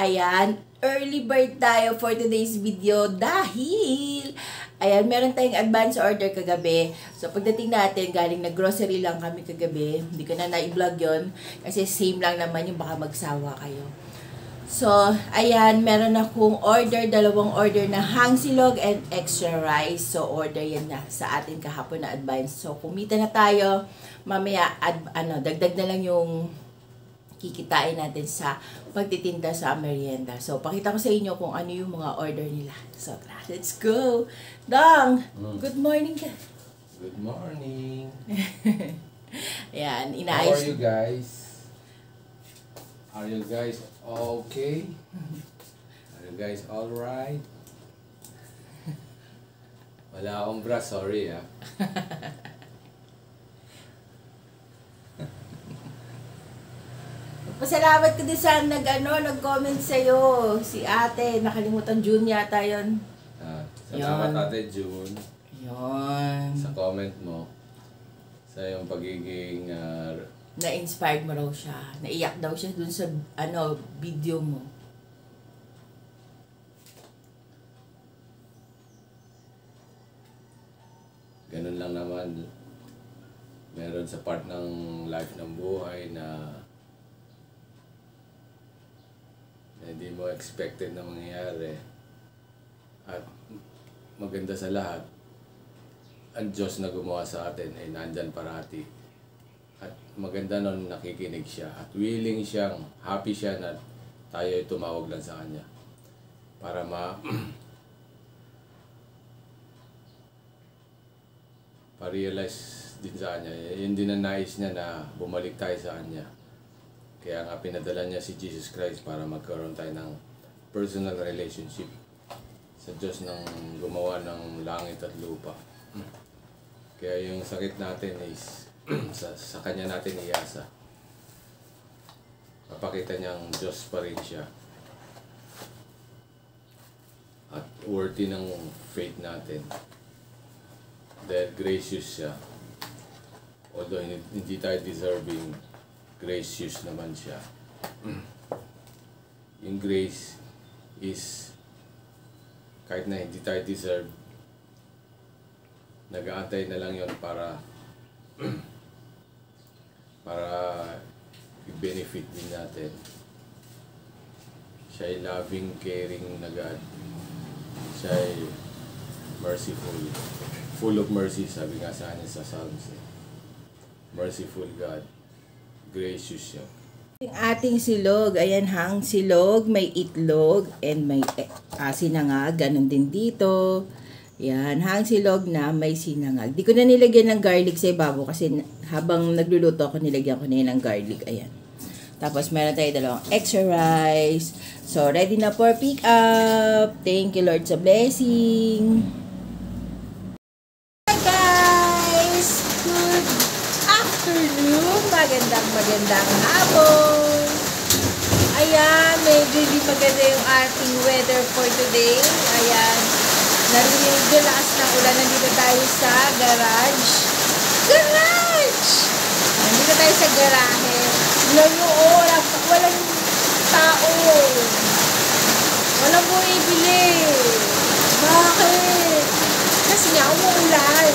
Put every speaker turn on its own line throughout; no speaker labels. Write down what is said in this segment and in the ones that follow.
Ayan, early bird tayo for today's video dahil, ayan, meron tayong advance order kagabi. So, pagdating natin, galing na grocery lang kami kagabi. Hindi ko na na-vlog yun kasi same lang naman yung baka magsawa kayo. So, ayan, meron akong order, dalawang order na hangsilog and extra rice. So, order yan na sa atin kahapon na advance. So, kumita na tayo. Mamaya, dagdag na lang yung kikitain natin sa pagtitinda sa merienda. So, pakita ko sa inyo kung ano yung mga order nila. So, let's go! Dong! Good morning ka!
Good morning!
Ayan, inaayos.
How are you guys? Are you guys okay? Are you guys alright? Wala akong bra, sorry ah.
Pasalamat ko din sa nag-comment sa'yo. Si ate, nakalimutan June yata yun.
Salamat ate June.
Yun.
Sa comment mo. Sa yung pagiging...
na-inspired mo raw siya. Naiyak daw siya dun sa video mo.
Ganun lang naman. Meron sa part ng life ng buhay na hindi mo expected na mangyayari. At maganda sa lahat, ang Diyos na gumawa sa atin ay nandyan parati. At maganda nun nakikinig siya at willing siyang, happy siya na tayo ay tumawag lang sa Kanya. Para pa-realize din sa Kanya. Yun din ang nais niya na bumalik tayo sa Kanya. Kaya nga pinadala niya si Jesus Christ para magkaroon tayo ng personal relationship sa Diyos ng gumawa ng langit at lupa. Kaya yung sakit natin is sa Kanya natin iasa. Papakita niyang Diyos pa rin siya. At worthy ng faith natin. Dahil gracious siya. Although hindi tayo deserving, gracious naman siya. Yung grace is kahit na hindi tayo deserve, nag-aantay na lang yon para i-benefit din natin. Siya ay loving, caring na God. Siya ay merciful, full of mercy, sabi nga sa kanya sa Psalms. Merciful God. Gracious siya.
Yung ating silog, ayan hang silog, may itlog and may sinangag, ganun din dito. Yan, hang silog na may sinangag. Di ko na nilagyan ng garlic sa ibabaw kasi habang nagluluto ako, nilagyan ko na yun ng garlic. Ayan. Tapos meron tayo dalawang extra rice. So, ready na for pick up. Thank you Lord sa blessing. Hi guys! Good afternoon! Magandang hapon! Ayan, medyo hindi maganda yung ating weather for today. Ayan, narinig yung lakas ng ulan. Nandito tayo sa garage. Nandito tayo sa garahe. Alam nyo, oh, walang tao. Walang bumibili. Bakit? Kasi nga, umuulan.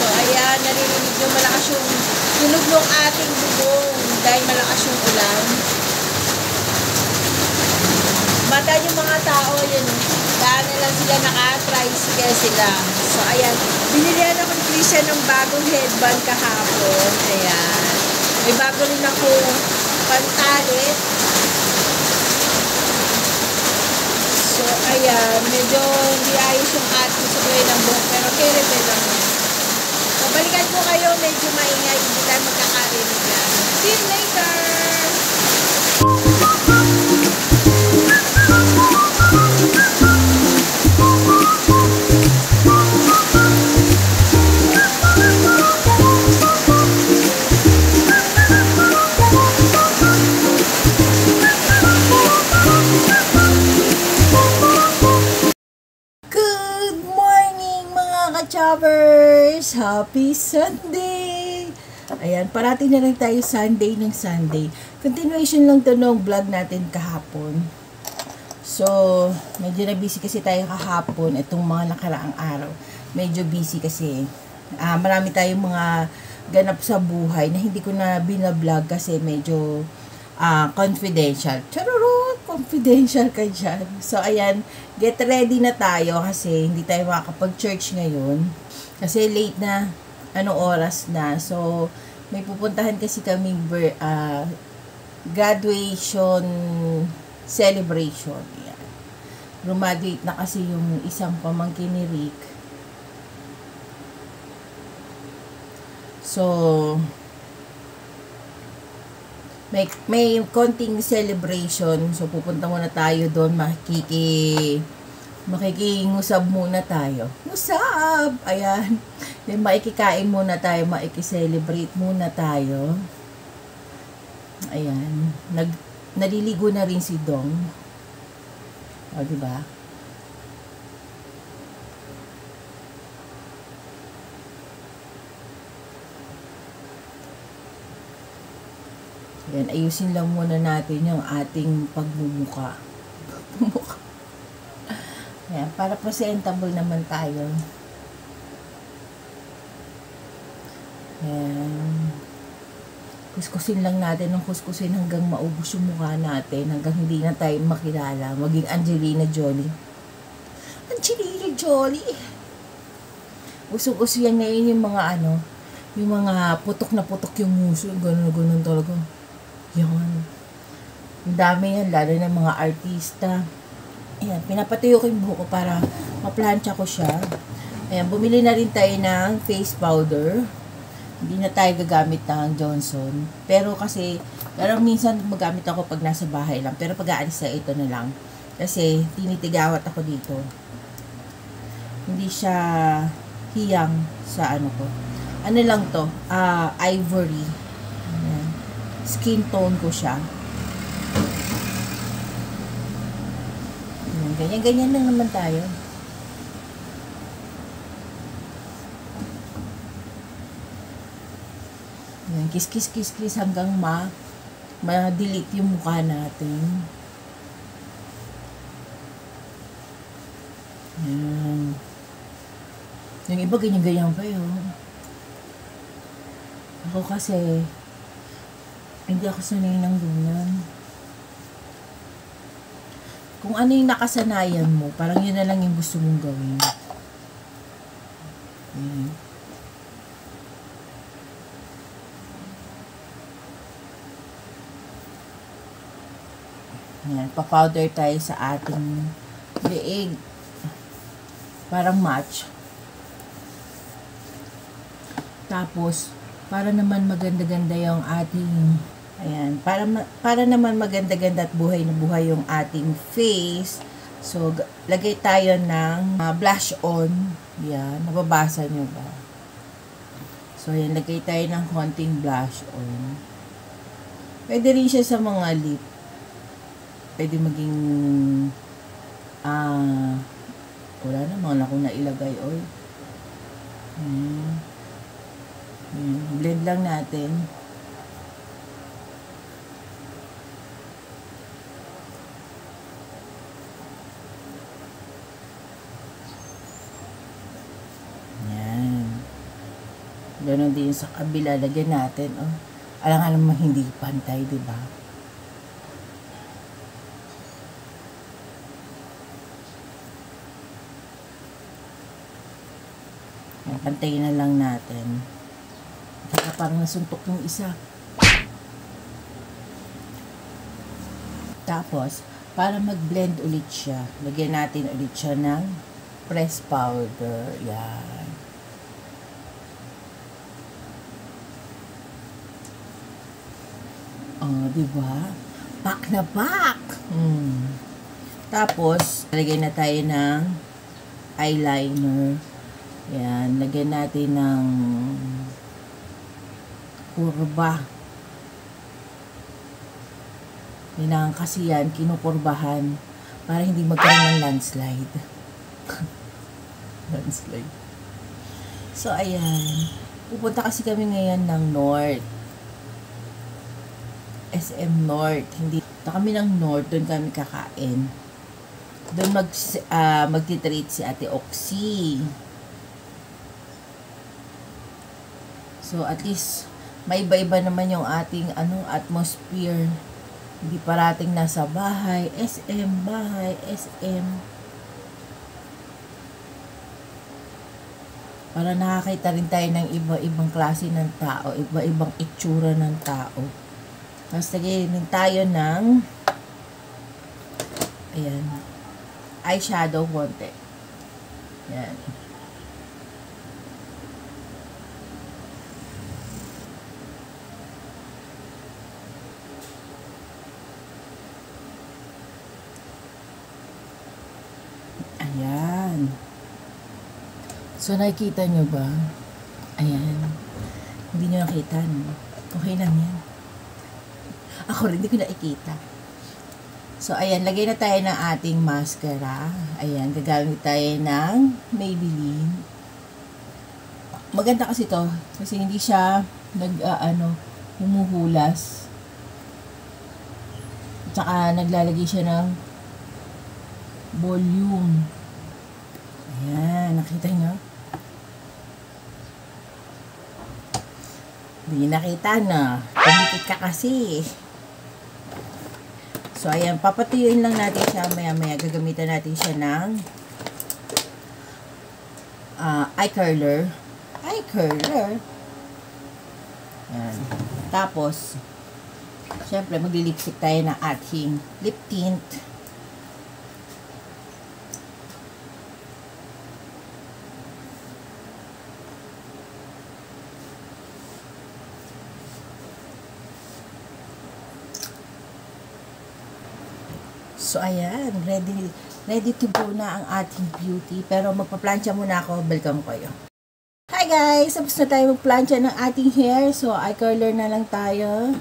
So, ayan, naririnig nyo malakas yung tunog ng ating bubong dahil malakas yung ulan. Bata yung mga tao, yun. Daan na lang sila, naka-tricycle sila. So, ayan. Binilihan ako ni Christian ng bagong headband kahapon. Ayan. May bago rin ako pantalit. So, ayan. Medyo hindi ayos yung ating supply ng buhok. Pero kere-rebel lang. So, balikan ko kayo. Medyo maingay. Hindi tayo magkakarinig yan. See you later! Choppers! Happy Sunday! Ayan, parating na lang tayo Sunday ng Sunday. Continuation lang to ng vlog natin kahapon. So, medyo na busy kasi tayo kahapon itong mga nakaraang araw. Medyo busy kasi marami tayong mga ganap sa buhay na hindi ko na binablog kasi medyo confidential. Charot! Confidential ka dyan. So, ayan, get ready na tayo kasi hindi tayo makakapag-church ngayon. Kasi late na, oras na. So, may pupuntahan kasi kami graduation celebration. Ayan. Graduate na kasi yung isang pamangkin ni Rick. So, may konting celebration. So, pupunta muna tayo doon. Makikingusab muna tayo. Ngusab! Ayan. May maikikain muna tayo. Maikicelebrate muna tayo. Ayan. Naliligo na rin si Dong. O, diba? Yan, ayusin lang muna natin yung ating pagmumuka. Yan, para presentable naman tayo. Yan. Kuskusin lang natin ng kuskusin hanggang maubos yung mukha natin. Hanggang hindi na tayo makilala. Maging Angelina Jolie. Angelina Jolie! Usog-uso yan ngayon yung mga yung mga putok na putok yung muso. Ganun talaga. Yan. Ang dami yan, lalo ng mga artista. Ayan, pinapatuyo ko yung buhok ko para maplansya ko siya. Ayan, bumili na rin tayo ng face powder. Hindi na tayo gagamit ng Johnson. Pero minsan magamit ako pag nasa bahay lang. Pero pag aalis na ito na lang. Kasi tinitigawat ako dito. Hindi siya hiyang sa ko. Ano lang to? Ivory. Ayan. Skin tone ko siya. Ganyan lang naman tayo. Ayan, kiss hanggang ma-delete yung mukha natin. Ayan. Yung iba ganyan-ganyan pa yun. Ako kasi hindi ako sanay ng ganyan. Kung ano yung nakasanayan mo, parang yun na lang yung gusto mong gawin. Ayan. Ayan, pa-powder tayo sa ating leeg. Parang match. Tapos, para naman maganda-ganda yung ating ayan, para naman maganda-ganda at buhay na buhay yung ating face. So, lagay tayo ng blush on. Yan, nababasa nyo ba? So, ayan, lagay tayo ng konting blush on. Pwede rin siya sa mga lip. Pwede maging wala naman ako na ilagay oil. Blend lang natin. Ganon din sa kabila. Lagyan natin. Oh. Alang naman hindi pantay, di ba? Pantayin na lang natin. Kaya parang nasuntok yung isa. Tapos, para mag-blend ulit siya, lagyan natin ulit siya ng press powder. Yan. Oh, diba? Pak na pak! Tapos, lagyan na tayo ng eyeliner. Yan. Lagyan natin ng kurba. Kailangan kasi yan, kinukurbahan para hindi magkaroon ng landslide. Landslide. So, ayan. Pupunta kasi kami ngayon ng North. SM North. Hindi. Kami ng North, doon kami kakain. Doon magtitreat si Ate Oxy. So, at least, may iba-iba naman yung ating atmosphere. Hindi parating nasa bahay, SM. Para nakakita rin tayo ng iba-ibang klase ng tao, iba-ibang itsura ng tao. Tapos lagyan tayo ng ayan, eyeshadow konti. Ayan. Ayan. So, nakikita nyo ba? Ayan. Hindi nyo nakita, no? Okay lang yan. Ako rin, hindi ko nakikita. So, ayan. Lagay na tayo ng ating mascara. Ayan. Gagamit tayo ng Maybelline. Maganda kasi to. Kasi hindi siya humuhulas. Tsaka, naglalagay siya ng volume. Ayan, nakita nyo? Hindi nakita na. Pumikit ka kasi. So, ayan, papatuyuin lang natin siya maya-maya. Gagamitan natin siya ng eye curler. Eye curler. Ayan. Tapos, syempre, magli-lipstick tayo ng ating lip tint. So, ayan. Ready to go na ang ating beauty. Pero magpa-plancha muna ako. Welcome kayo. Hi guys! Tapos na tayo mag-plancha ng ating hair. So, eye curler na lang tayo.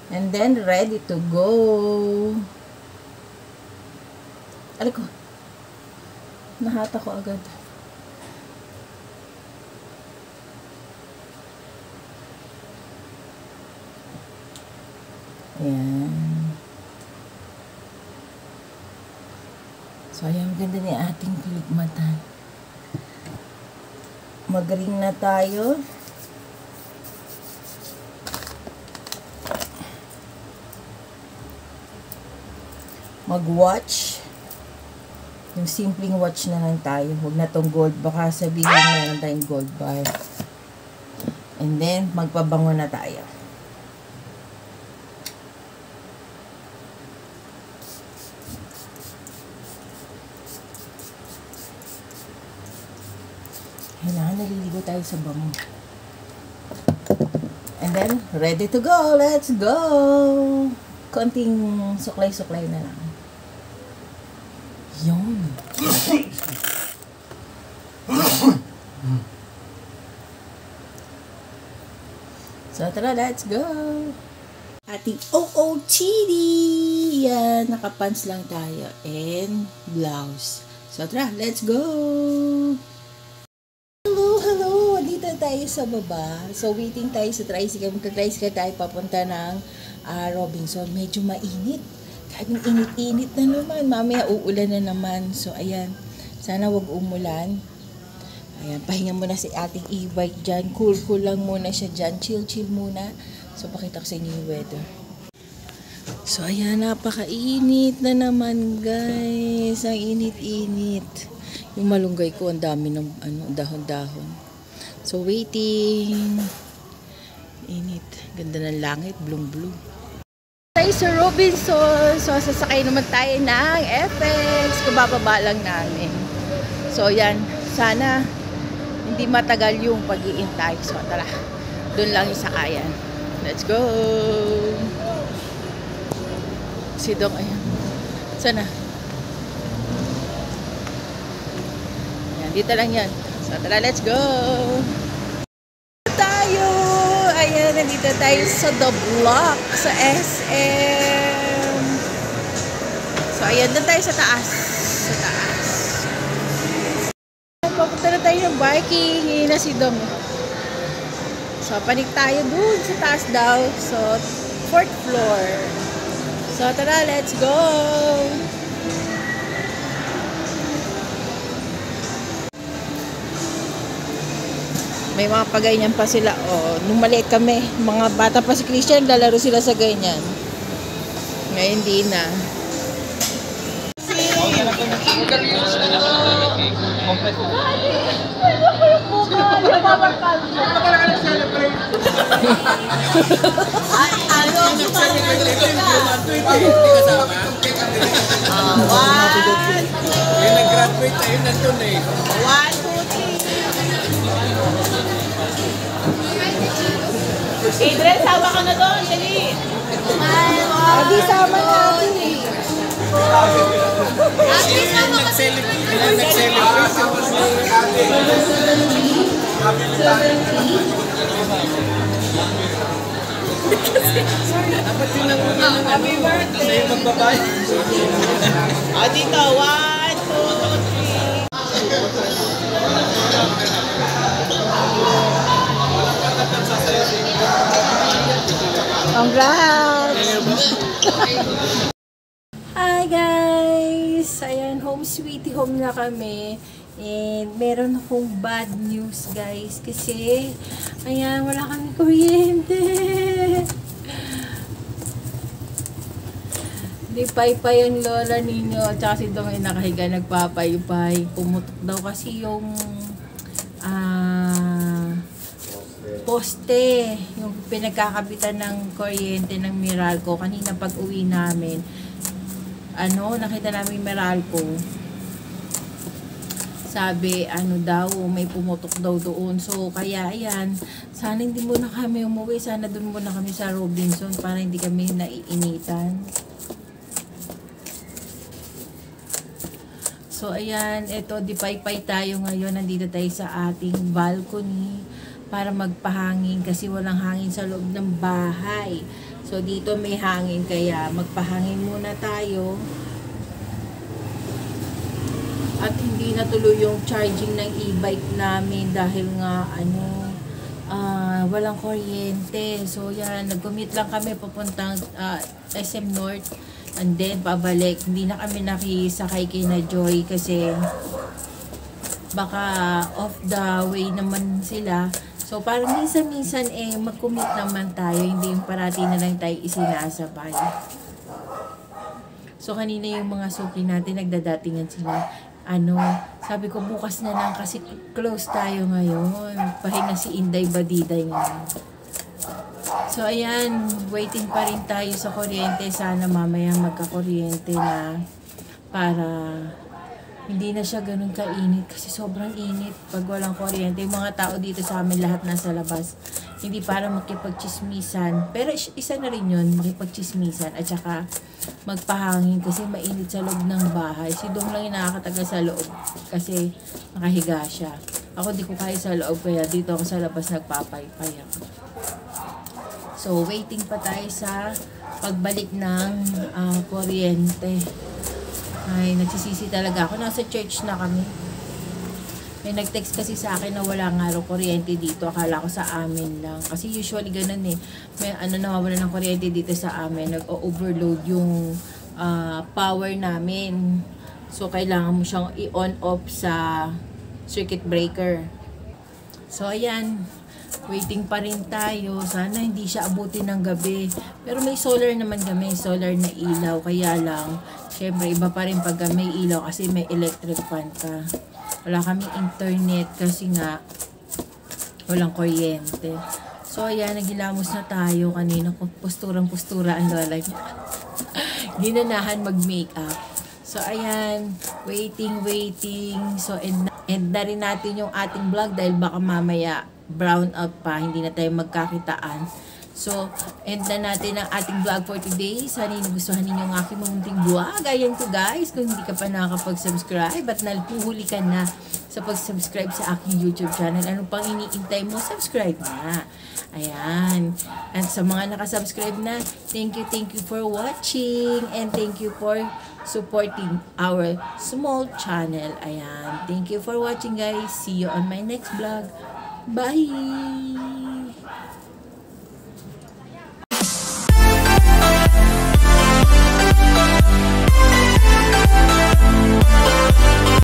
And then, ready to go. Alam ko. Nahata ko agad. Ayan. So, ayan, maganda ni ating pilikmata. Mag-ring na tayo. Mag-watch. Yung simpleng watch na lang tayo. Huwag na tong gold. Baka sabihin meron tayong gold bar. And then, magpabango na tayo. Kailangan naliligo tayo sa bango. And then, ready to go. Let's go! Konting suklay-suklay na lang. Yun. So, tara, let's go! Ating OOTD! Yan, nakapants lang tayo. And blouse. So, tara, let's go! Hello! Dito tayo sa baba. So, waiting tayo sa tricycle. Magka-tricycle tayo papunta ng Robinson. Medyo mainit. Kahit init-init na naman. Mamaya uulan na naman. So, ayan. Sana wag umulan. Ayan, pahinga muna si ating e-bike dyan. Cool lang muna siya dyan. Chill muna. So, pakita ko sa inyo yung weather. So, ayan, napakainit na naman, guys. Ang init-init. Yung malunggay ko, ang dami ng dahon-dahon. So, waiting. Init. Ganda ng langit. Blue. Tayo sa Robinson. So, sasakay naman tayo ng FX. Kabababa lang namin. So, yan. Sana hindi matagal yung pag-iintay. So, tara. Doon lang yung sakayan. Let's go! Si Dong, ayan. Sana? Ayan, dito lang yan. So, tara, let's go! Tayo! Ayan, nandito tayo sa The Block, sa SM. So, ayan, doon tayo sa taas. Sa taas. Papunta na tayo ng biking. Ngayon na si Dong. So, panik tayo dun sa taas daw. So, 4th floor. So, tara, let's go! May mga paganyan pa sila. Oh, nung maliit kami, mga bata pa si Christian, lalaro sila sa ganyan. Ngayon, di na.
Nag-graduate tayo nandun eh.
1, 2, 3. Adrian, sawa ka na doon. Dali. Adi, sama natin eh.
Nag-celebrate. Dapat yun ang happy birthday. Sa'yo magbabay.
Dito, 1, 2, 3. Congrats! Hi guys! Ayan, home sweetie home na kami. And meron akong bad news guys. Kasi, ayan, wala kami kuryente. Di paypay ang lola ninyo. At saka si Dong ay nakahiga nagpapaypay. Pumutok daw kasi yung poste. Yung pinagkakabitan ng kuryente ng Meralco. Kanina pag uwi namin, nakita namin Meralco. Sabi, daw, may pumutok daw doon. So, kaya, ayan, sana hindi muna kami umuwi. Sana doon muna kami sa Robinson para hindi kami naiinitan. So, ayan, ito, dipaypay tayo ngayon. Nandito tayo sa ating balcony para magpahangin kasi walang hangin sa loob ng bahay. So, dito may hangin kaya magpahangin muna tayo. At hindi natuloy yung charging ng e-bike namin dahil nga, walang kuryente. So, yan, nag-commute lang kami papuntang SM North. And then, pabalik. Hindi na kami nakisakay kay na Joy kasi baka off the way naman sila. So, parang minsan-minsan mag-commute naman tayo. Hindi yung parati na lang tayo isinasabay. So, kanina yung mga suki natin, nagdadatingan sila. Sabi ko bukas na lang kasi close tayo ngayon. Pahinga si Inday Badiday ngayon. So, ayan, waiting pa rin tayo sa kuryente. Sana mamaya magka-kuryente na para hindi na siya ganun kainit. Kasi sobrang init pag walang kuryente. Yung mga tao dito sa amin, lahat nasa labas. Hindi para makipagchismisan. Pero isa na rin yun, makipagchismisan. At saka magpahangin kasi mainit sa loob ng bahay. Si Dong lang yung nakakatagal sa loob kasi nakahiga siya. Ako di ko kaya sa loob kaya dito ako sa labas nagpapaypay ako. So, waiting pa tayo sa pagbalik ng kuryente. Ay, nagsisisi talaga ako. Nasa church na kami. May nag-text kasi sa akin na wala nga raw kuryente dito. Akala ko sa amin lang. Kasi usually ganun eh. May nawawala ng kuryente dito sa amin. Nag-overload yung power namin. So, kailangan mo siyang i-on off sa circuit breaker. So, ayan. Waiting pa rin tayo. Sana hindi siya abutin ng gabi. Pero may solar naman kami. Solar na ilaw. Kaya lang, syempre, iba pa rin pag may ilaw kasi may electric fan ka. Wala kaming internet kasi nga, walang kuryente. So, ayan, naghilamos na tayo. Kanina ko, posturang-postura ang lola niya. Ginanahan mag-makeup. So, ayan, waiting. So, end na rin natin yung ating vlog dahil baka mamaya brown out pa, hindi na tayo magkakitaan. So, end na natin ang ating vlog for today. Sana nagustuhan ninyo ang aking mamunting vlog. Ayan ko guys, kung hindi ka pa nakakapag-subscribe at nalpuhuli ka na sa pag-subscribe sa aking YouTube channel, ano pang iniintay mo? Subscribe na. Ayan. At sa mga nakasubscribe na, thank you for watching and thank you for supporting our small channel. Ayan. Thank you for watching guys. See you on my next vlog. Bye!